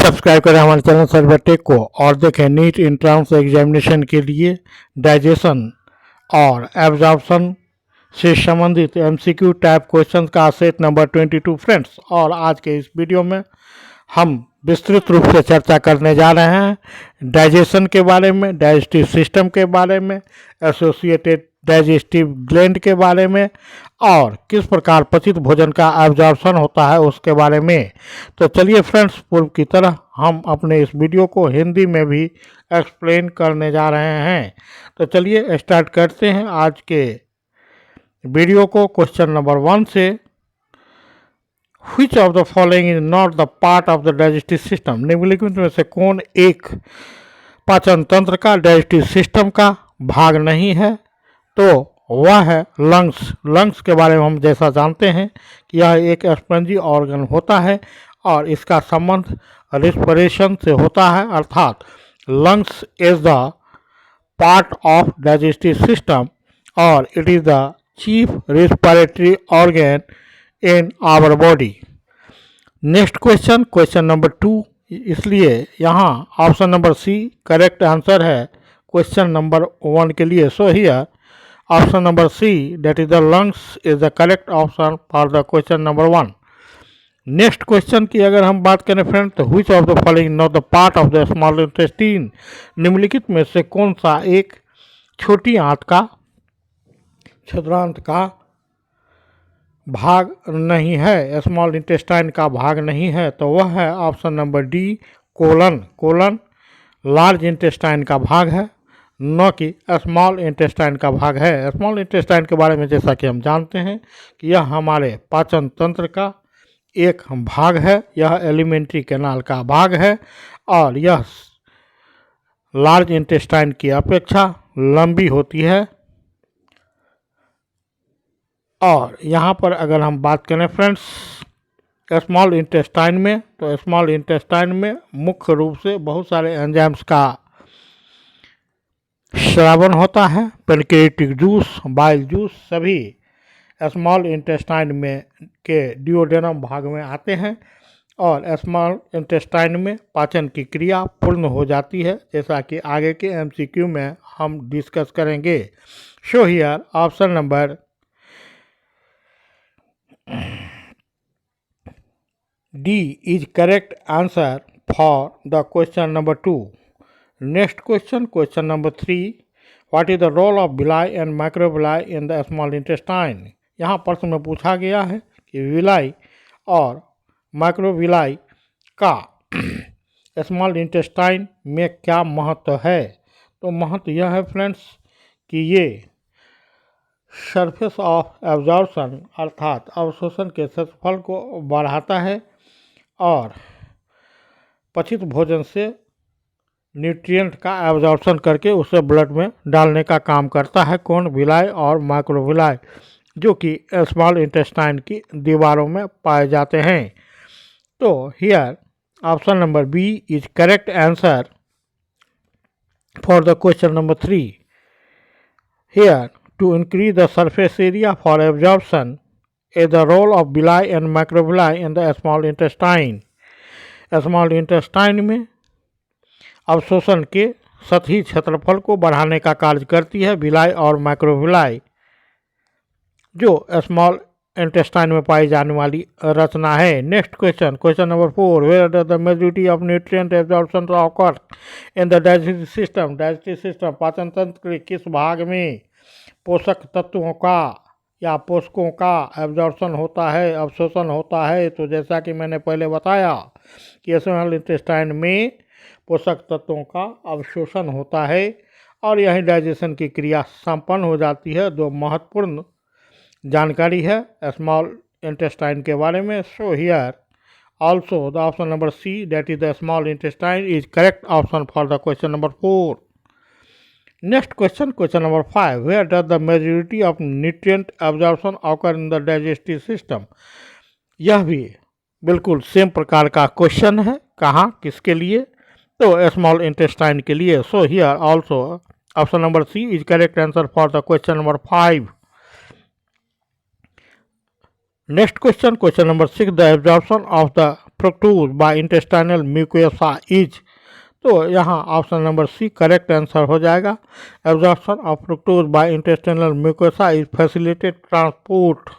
Subscribe करें हमारे channel server take को और देखें नीट इंट्रांस एग्जामिनेशन के लिए डाइजेशन और एब्जॉर्प्शन से संबंधित एमसीक्यू टाइप क्वेश्चंस का सेट नंबर 22 फ्रेंड्स। और आज के इस वीडियो में हम विस्तृत रूप से चर्चा करने जा रहे हैं डाइजेशन के बारे में, डाइजेस्टिव सिस्टम के बारे में, एसोसिएटेड डाइजेस्टिव ग्लैंड के बारे में और किस प्रकार पचित भोजन का एब्जॉर्प्शन होता है उसके बारे में। तो चलिए फ्रेंड्स, पूर्व की तरह हम अपने इस वीडियो को हिंदी में भी एक्सप्लेन करने जा रहे हैं। तो चलिए स्टार्ट करते हैं आज के वीडियो को क्वेश्चन नंबर 1 से। Which of the following is not the part of the digestive system? निम्नलिखित में से कौन एक पाचन तंत्र का डाइजेस्टिव सिस्टम का भाग नहीं है? तो वह है लंग्स। लंग्स के बारे में हम जैसा जानते हैं कि यह एक स्पंजी ऑर्गन होता है और इसका संबंध रेस्पिरेशन से होता है, अर्थात lungs is the part of digestive system और it is the chief respiratory organ in our body. Next question, question number 2, इसलिए यहाँ option number C correct answer है क्वेश्चन नंबर 1 के लिए। So here option number C that is the lungs is the correct option for the question number 1। Next question की अगर हम बात करें फ्रेंड, तो which of the following not the part of the small intestine? निम्नलिखित में से कौन सा एक छोटी आंत का क्षुद्रांत का भाग नहीं है, स्मॉल इंटेस्टाइन का भाग नहीं है? तो वह है option number D colon. Colon large intestine का भाग है, न कि स्मॉल इंटेस्टाइन का भाग है। स्मॉल इंटेस्टाइन के बारे में जैसा कि हम जानते हैं कि यह हमारे पाचन तंत्र का एक भाग है, यह एलिमेंट्री कैनाल का भाग है और यह लार्ज इंटेस्टाइन की अपेक्षा लंबी होती है। और यहाँ पर अगर हम बात करें फ्रेंड्स स्मॉल इंटेस्टाइन में, तो स्मॉल इंटेस्टाइन में मुख्य रूप से बहुत सारे एंजाइम्स का श्रावण होता है। पैनक्रियाटिक जूस, बाइल जूस सभी स्मॉल इंटेस्टाइन में के डिओडेनम भाग में आते हैं और स्मॉल इंटेस्टाइन में पाचन की क्रिया पूर्ण हो जाती है, जैसा कि आगे के एमसीक्यू में हम डिस्कस करेंगे। सो here option number D is correct answer for the question number 2. Next question, question number 3. What is the role of villi and microvilli in the small intestine? यहाँ प्रश्न में पूछा गया है कि विलाई और माइक्रोविलाई का स्मॉल इंटेस्टाइन में क्या महत्व है? तो महत्व यह है फ्रेंड्स कि ये सरफेस ऑफ एब्जॉर्प्शन अर्थात अवशोषण के क्षेत्रफल को बढ़ाता है और पचित भोजन से न्यूट्रिएंट का एब्जॉर्प्शन करके उसे ब्लड में डालने का काम करता है। कौन? विलाई और माइक्रोविलाई, जो कि स्मॉल इंटेस्टाइन की दीवारों में पाए जाते हैं। तो here option number B is correct answer for the question number 3। Here to increase the surface area for absorption is the role of villi and microvilli in the small intestine. Small intestine में अवशोषण के सतही क्षेत्रफल को बढ़ाने का कार्य करती है विलाई और माइक्रोविलाई, जो स्मॉल इंटेस्टाइन में पाई जाने वाली रचना है। Next question, question number 4, where does the majority of nutrient absorption occur in the digestive system? Digestive system पाचन तंत्र के किस भाग में पोषक तत्वों का या पोषकों का एब्जॉर्प्शन होता है, अवशोषण होता है? तो जैसा कि मैंने पहले बताया कि स्मॉल इंटेस्टाइन में पोषक तत्वों का अवशोषण होता है और यही डाइजेशन की क्रिया संपन्न हो जाती है। दो महत्वपूर्ण जानकारी है स्मॉल इंटेस्टाइन के बारे में। So here also the option number C that is the small intestine is correct option for the question number 4। Next question, question number 5, where does the majority of nutrient absorption occur in the digestive system? यह भी बिल्कुल same प्रकार का question है, कहाँ किसके लिए? तो स्मॉल इंटेस्टाइन के लिए। So here also option number C is correct answer for the question number 5। Next question, question number 6, the absorption of the fructose by intestinal mucosa is, तो यहाँ option number C correct answer हो जाएगा। Absorption of fructose by intestinal mucosa is facilitate transport.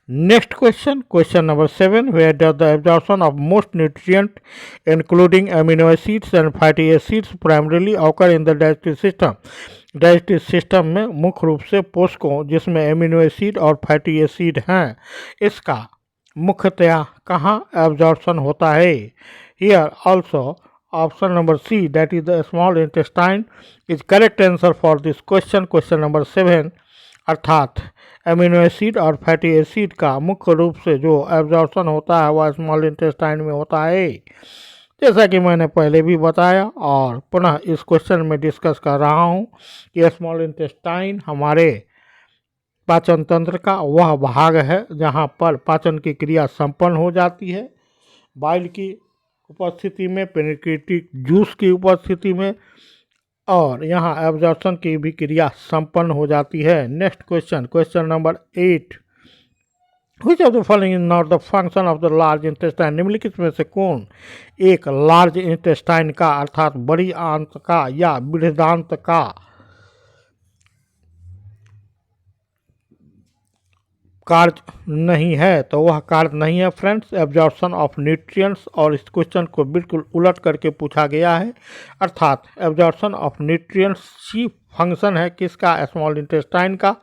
Next question, question number 7. Where does the absorption of most nutrient, including amino acids and fatty acids, primarily occur in the digestive system? Digestive system में मुख्य रूप से पोषकों जिसमें amino acid और fatty acid हैं, इसका मुख्यतया कहाँ एब्जॉर्प्शन होता है? Here also option number C that is the small intestine is correct answer for this question. Question number 7 अर्थात एमिनो एसिड और फैटी एसिड का मुख्य रूप से जो एब्जॉर्प्शन होता है वह स्मॉल इंटेस्टाइन में होता है, जैसा कि मैंने पहले भी बताया और पुनः इस क्वेश्चन में डिस्कस कर रहा हूँ कि स्मॉल इंटेस्टाइन हमारे पाचन तंत्र का वह भाग है जहाँ पर पाचन की क्रिया संपन्न हो जाती है, बाइल की उपस्थिति में, पेनक्रिएटिक जूस की उपस्थिति में, और यहाँ एब्जॉर्प्शन की भी क्रिया संपन्न हो जाती है। Next question, question number 8। Which of the following is not the function of the large intestine? निम्नलिखित में से कौन एक लार्ज इंटेस्टाइन का अर्थात बड़ी आंत का या बृहदांत का कार्य नहीं है? तो वह कार्य नहीं है फ्रेंड्स एब्जॉर्प्शन ऑफ न्यूट्रिएंट्स, और इस क्वेश्चन को बिल्कुल उलट करके पूछा गया है, अर्थात absorption of nutrients he function है किसका? स्मॉल इंटेस्टाइन का,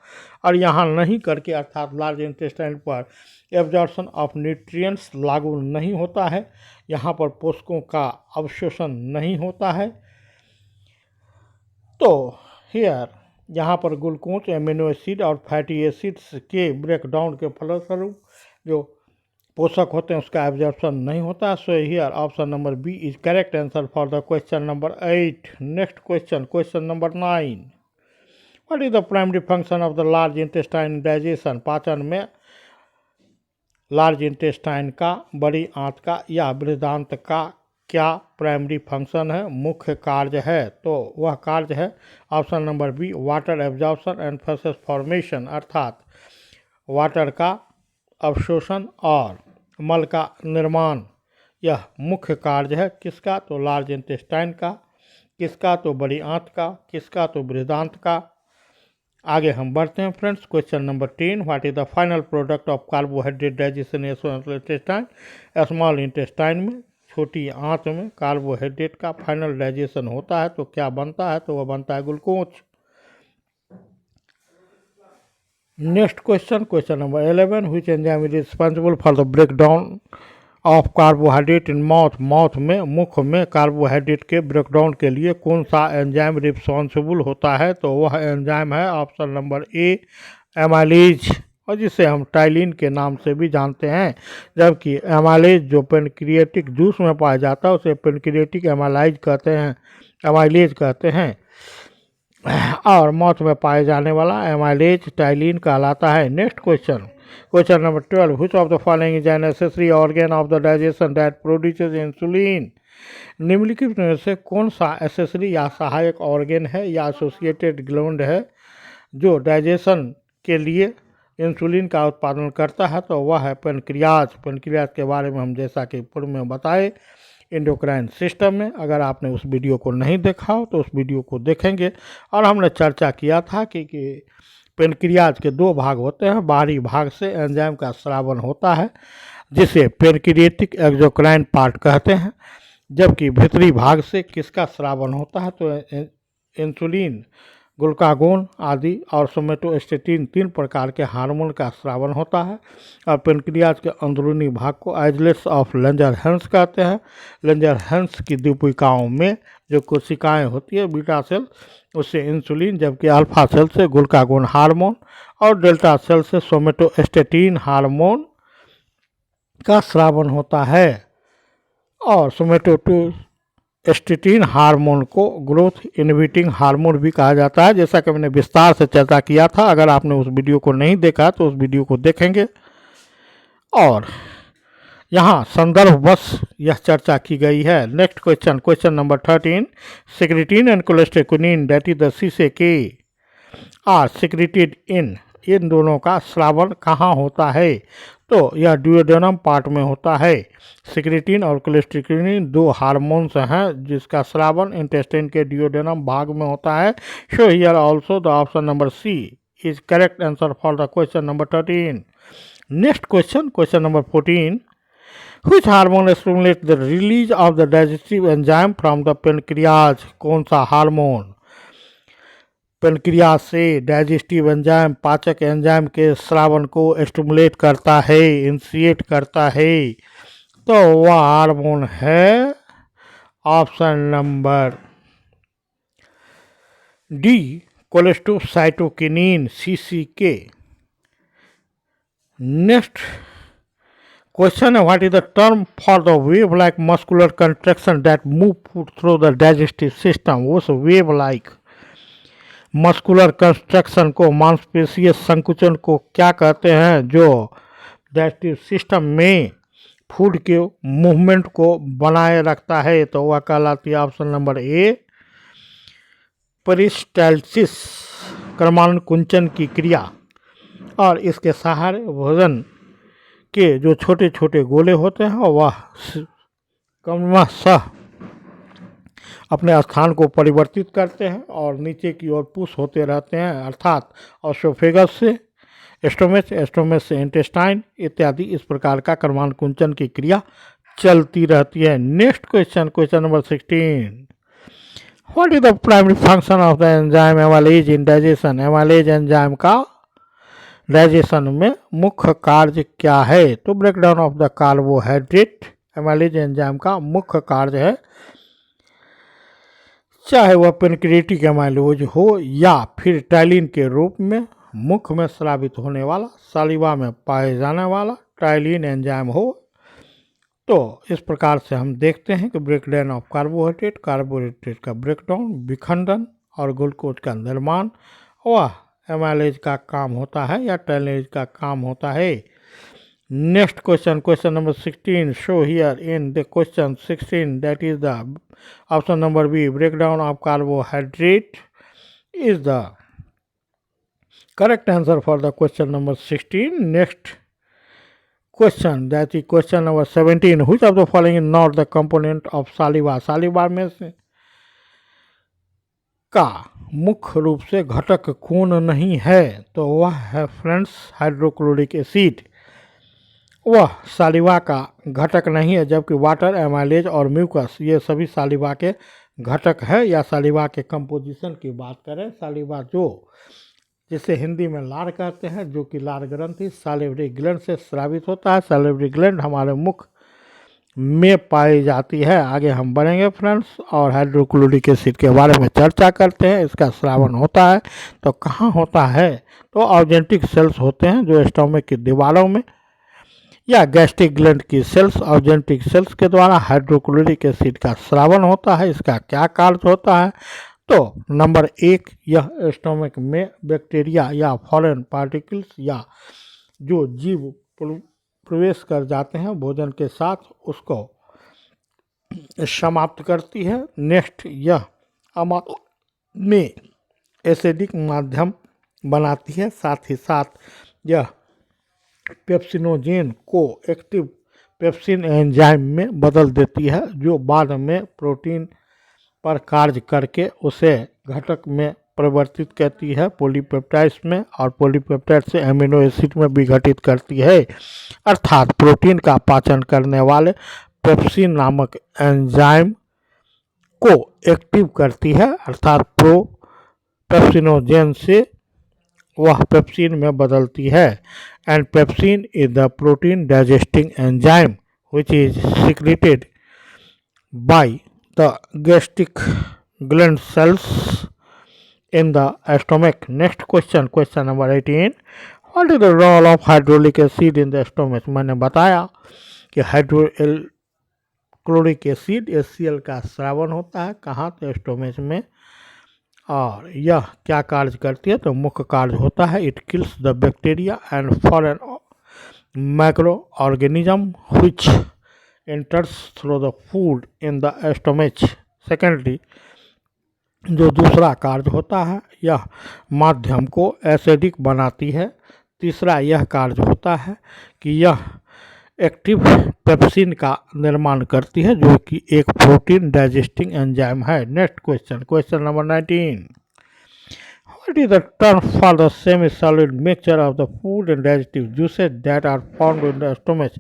और यहाँ नहीं करके अर्थात लार्ज इंटेस्टाइन पर एब्जॉर्प्शन ऑफ न्यूट्रिएंट्स लागू नहीं होता है, यहाँ पर पोषकों का अवशोषण नहीं होता है। तो हियर यहाँ पर ग्लूकोज, एमिनो एसिड और फैटी एसिड्स के ब्रेकडाउन के फलस्वरूप जो पोषक होते हैं उसका एब्जॉर्प्शन नहीं होता। So here option number B is correct answer for the question number 8। Next question, question number 9। What is the primary function of the large intestine digestion? पाचन में लार्ज इंटेस्टाइन का, बड़ी आंत का या बृहदांत का क्या प्राइमरी फंक्शन है, मुख्य कार्य है? तो वह कार्य है option number B water absorption and faeces formation, अर्थात वाटर का अवशोषण और मल का निर्माण। यह मुख्य कार्य है किसका? तो लार्ज इंटेस्टाइन का। किसका? तो बड़ी आंत का। किसका? तो बृहदांत का। आगे हम बढ़ते हैं friends. Question number 10। What is the final product of carbohydrate digestion small intestine? Small intestine में, छोटी आंत में कार्बोहाइड्रेट का फाइनल डाइजेशन होता है तो क्या बनता है? तो वह बनता है glucose. Next question, question number 11। Which enzyme is responsible for the breakdown of carbohydrate in mouth? Mouth में, मुख में कार्बोहाइड्रेट के ब्रेकडाउन के लिए कौन सा एंजाइम रिस्पॉन्सिबल होता है? तो वह एंजाइम है ऑप्शन नंबर ए एमाइलेज, और जिसे हम टाइलिन के नाम से भी जानते हैं, जबकि एमाइलेज जो पेनक्रिएटिक जूस में पाया जाता है उसे पेनक्रिएटिक एमाइलेज कहते हैं, एमाइलेज कहते हैं, और मौत में पाए जाने वाला एमाइलेज टाइलिन कहलाता है। Next question, question number 12। Which of the following is an accessory organ of the digestion that produces insulin? निम्नलिखित में से कौन सा एसेसरी या सहायक ऑर्गन है या एसोसिएटेड ग्लैंड है जो डाइजेशन के लिए इंसुलिन का उत्पादन करता है? तो वह है पेनक्रियाज। पेनक्रियाज के बारे में हम जैसा कि पूर्व में बताए एंडोक्राइन सिस्टम में, अगर आपने उस वीडियो को नहीं देखा हो तो उस वीडियो को देखेंगे। और हमने चर्चा किया था कि पेनक्रियाज के दो भाग होते हैं, बाहरी भाग से एंजाइम का स्रावन होता है जिसे पेनक्रिएटिक एक्सोक्राइन पार्ट कहते हैं, जबकि भीतरी भाग से किसका स्रावन होता है? तो इंसुलिन, ग्लूकागोन आदि और सोमेटोस्टेटिन 3 प्रकार के हार्मोन का स्रावन होता है। और पेनक्रियाज के अंदरूनी भाग को आइसलेट्स ऑफ लैंजरहैंस कहते हैं। लैंजरहैंस की द्वीपिकाओं में जो कोशिकाएं होती है बीटा सेल, उससे इंसुलिन, जबकि अल्फा सेल से ग्लूकागोन हार्मोन और डेल्टा सेल से सोमेटोस्टेटिन हार्मोन का स्रावन होता है। और सोमेटोस्टेटिन हार्मोन को ग्रोथ इनहिबिटिंग हार्मोन भी कहा जाता है, जैसा कि मैंने विस्तार से चर्चा किया था। अगर आपने उस वीडियो को नहीं देखा तो उस वीडियो को देखेंगे। और यहाँ संदर्भ बस यह चर्चा की गई है। Next question, question number 13। Secretin and cholecystokinin that is the CCK are secreted in in दोनों का स्रावन कहाँ होता है? तो यह ड्यूओडेनम पार्ट में होता है। सिक्रेटिन और कोलेस्टिकिन दो हार्मोन्स हैं जिसका स्रावन इंटेस्टाइन के ड्यूओडेनम भाग में होता है। So here also the option number C is correct answer for the question number 13. Next question number 14. Which hormone stimulates the release of the digestive enzyme from the pancreas? कौन सा hormone pancreas से digestive enzyme पाचक enzyme के स्रावन को stimulate करता है, initiate करता है? तो वह हार्मोन है option number D cholecystokinin CCK. Next question है what is the term for the wave like muscular contraction that move food through the digestive system? उस वेव लाइक मस्कुलर कंस्ट्रक्शन को मांसपेशीय संकुचन को क्या कहते हैं जो डाइजेस्टिव सिस्टम में फूड के मूवमेंट को बनाए रखता है? तो वह कहलाती है ऑप्शन नंबर ए पेरिस्टाल्सिस, क्रमानुकुंचन की क्रिया। और इसके सहारे भोजन के जो छोटे छोटे गोले होते हैं वह क्रमशः अपने स्थान को परिवर्तित करते हैं और नीचे की ओर पुश होते रहते हैं, अर्थात ऑसोफेगस से स्टोमच, स्टोमच से इंटेस्टाइन इत्यादि इस प्रकार का क्रमानुकुंचन की क्रिया चलती रहती है। Next question number 16. What is the primary function of the enzyme amylase in digestion? Amylase enzyme का डाइजेशन में मुख्य कार्य क्या है? तो breakdown of the carbohydrate amylase enzyme का मुख्य कार्य है, चाहे वह पेनक्रिएटिक एमाइलोज हो या फिर टाइलिन के रूप में मुख में स्रावित होने वाला सालिवा में पाए जाने वाला टाइलिन एंजाइम हो। तो इस प्रकार से हम देखते हैं कि ब्रेकडाउन ऑफ कार्बोहाइड्रेट, कार्बोहाइड्रेट का ब्रेकडाउन, विखंडन और ग्लूकोज का निर्माण वह एमाइलेज का काम होता है या टाइलिनेज का काम होता है। Next question number 16. Show here in the question 16 that is the option number B breakdown of carbohydrate is the correct answer for the question number 16. Next question that is question number 17. Which of the following is not the component of saliva? Saliva में से का मुख्य रूप से घटक कौन नहीं है? तो वह है फ्रेंड्स हाइड्रोक्लोरिक एसिड। वह सालिवा का घटक नहीं है, जबकि वाटर, एमाइलेज और म्यूकस ये सभी सालिवा के घटक है। या सालिवा के कंपोजिशन की बात करें, सालिवा जिसे हिंदी में लार कहते हैं, जो कि लार ग्रंथि सालिवरी ग्लैंड से स्रावित होता है। सालिवरी ग्लैंड हमारे मुख में पाई जाती है। आगे हम बढ़ेंगे फ्रेंड्स और हाइड्रोक्लोरिक एसिड के बारे में चर्चा करते हैं। इसका स्रावन होता है तो कहाँ होता है? तो ऑर्गेनेटिक सेल्स होते हैं जो स्टोमक की दीवारों में, या गैस्ट्रिक ग्लैंड की सेल्स ऑर्गेनेटिक सेल्स के द्वारा हाइड्रोक्लोरिक एसिड का स्रावन होता है। इसका क्या कार्य होता है? तो नंबर 1, यह स्टोमक में बैक्टीरिया या फॉरेन पार्टिकल्स या जो जीव प्रवेश कर जाते हैं भोजन के साथ उसको समाप्त करती है। नेक्स्ट, यह अम्ल में एसिडिक माध्यम बनाती है। साथ ही साथ यह पेप्सिनोजेन को एक्टिव पेप्सिन एंजाइम में बदल देती है, जो बाद में प्रोटीन पर कार्य करके उसे घटक में परिवर्तित करती है पॉलीपेप्टाइड्स में, और पॉलीपेप्टाइड से एमिनो एसिड में विघटित करती है। अर्थात प्रोटीन का पाचन करने वाले पेप्सिन नामक एंजाइम को एक्टिव करती है, अर्थात पेप्सिनोजेन से वह पेप्सिन में बदलती है। And pepsin is the protein digesting enzyme which is secreted by the gastric gland sales in the stomach. Next question number 18. What is the role of hydraulic acid in the stomach? मैंने बताया कि hydrochloric acid HCl का स्रावन होता है कहाँ? तो stomach में। और यह क्या कार्य करती है? तो मुख्य कार्य होता है it kills the bacteria and foreign micro organism which enters through the food in the stomach. Secondly, जो दूसरा कार्य होता है यह माध्यम को एसिडिक बनाती है। तीसरा यह कार्य होता है कि यह एक्टिव पेप्सिन का निर्माण करती है जो कि एक प्रोटीन डाइजेस्टिंग एंजाइम है। Next question, question number 19। What is the term for the semi-solid mixture of the food and digestive juices that are found in the stomach?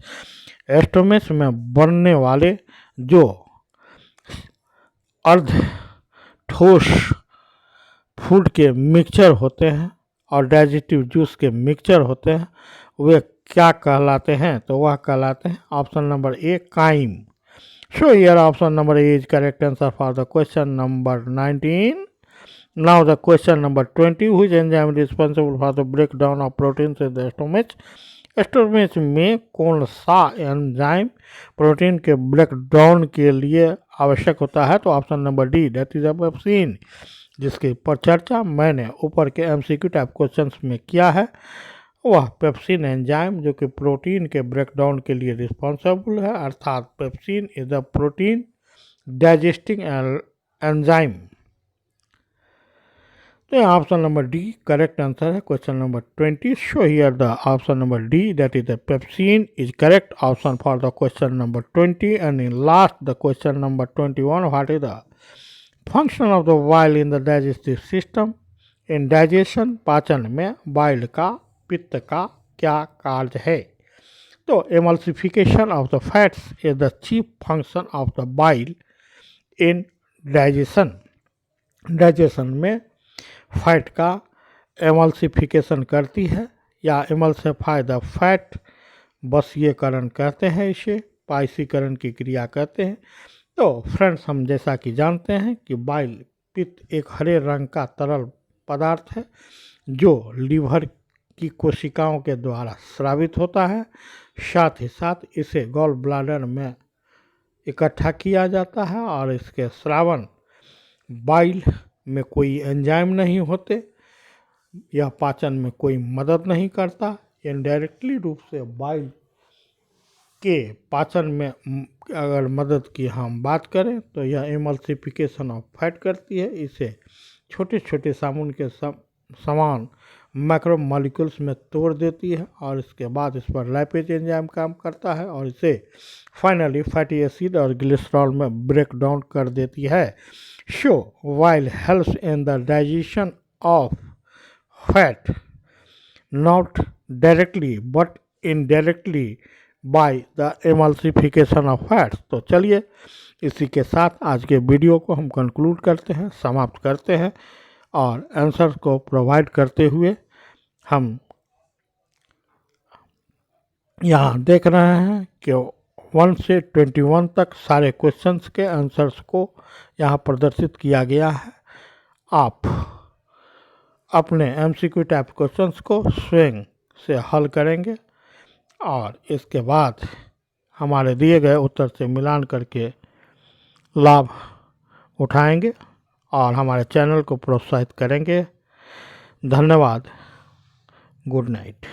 Stomach में बनने वाले जो अर्ध ठोस फूड के मिक्सचर होते हैं और डाइजेस्टिव जूस के मिक्सचर होते हैं वे क्या कहलाते हैं? तो वह कहलाते हैं option number A chyme. So here option number A is correct answer for the question number 19। Now the question number 20, which enzyme is responsible for the breakdown of proteins in the stomach? स्टोमेच में कौन सा enzyme protein के breakdown के लिए आवश्यक होता है? तो option number D, that is pepsin, जिसकी पर चर्चा मैंने ऊपर के एमसीक्यू टाइप क्वेश्चंस में किया है। वह पेप्सिन एंजाइम जो कि प्रोटीन के ब्रेकडाउन के लिए रिस्पॉन्सिबल है, अर्थात pepsin is the protein digesting enzyme. तो option number D correct answer है question number 20। Show here the option number D that is the pepsin is correct option for the question number 20। And in last the question number 21, what is the function of the bile in the digestive system? In digestion पाचन में bile का पित्त का क्या कार्य है? तो emulsification of the fats is the chief function of the bile in digestion. Digestion में फैट का एमल्सिफिकेशन करती है या एमल्सिफाई द फैट, बसीयकरण कहते हैं, इसे पाइसीकरण की क्रिया कहते हैं। तो फ्रेंड्स, हम जैसा कि जानते हैं कि बाइल पित्त एक हरे रंग का तरल पदार्थ है जो लीवर की कोशिकाओं के द्वारा स्रावित होता है। साथ ही साथ इसे गॉल ब्लैडर में इकट्ठा किया जाता है और इसके स्रावन बाइल में कोई एंजाइम नहीं होते, यह पाचन में कोई मदद नहीं करता। इनडायरेक्टली रूप से बाइल के पाचन में अगर मदद की हम बात करें तो यह एमल्सिफिकेशन ऑफ फैट करती है, इसे छोटे छोटे साबुन के समान मैक्रो मॉलिक्यूल्स में तोड़ देती है और इसके बाद इस पर लैपेज एंजाइम काम करता है और इसे फाइनली फैटी एसिड और ग्लिसरॉल में ब्रेक डाउन कर देती है। So, while helps in the digestion of fat, not directly but indirectly by the emulsification of fats। तो चलिए इसी के साथ आज के वीडियो को हम कंक्लूड करते हैं, समाप्त करते हैं और आंसर को प्रोवाइड करते हुए हम यहाँ देख रहे हैं कि 1 से 21 तक सारे क्वेश्चंस के आंसर्स को यहाँ प्रदर्शित किया गया है। आप अपने एमसीक्यू टाइप क्वेश्चंस को स्वयं से हल करेंगे और इसके बाद हमारे दिए गए उत्तर से मिलान करके लाभ उठाएंगे और हमारे चैनल को प्रोत्साहित करेंगे। धन्यवाद। Good night.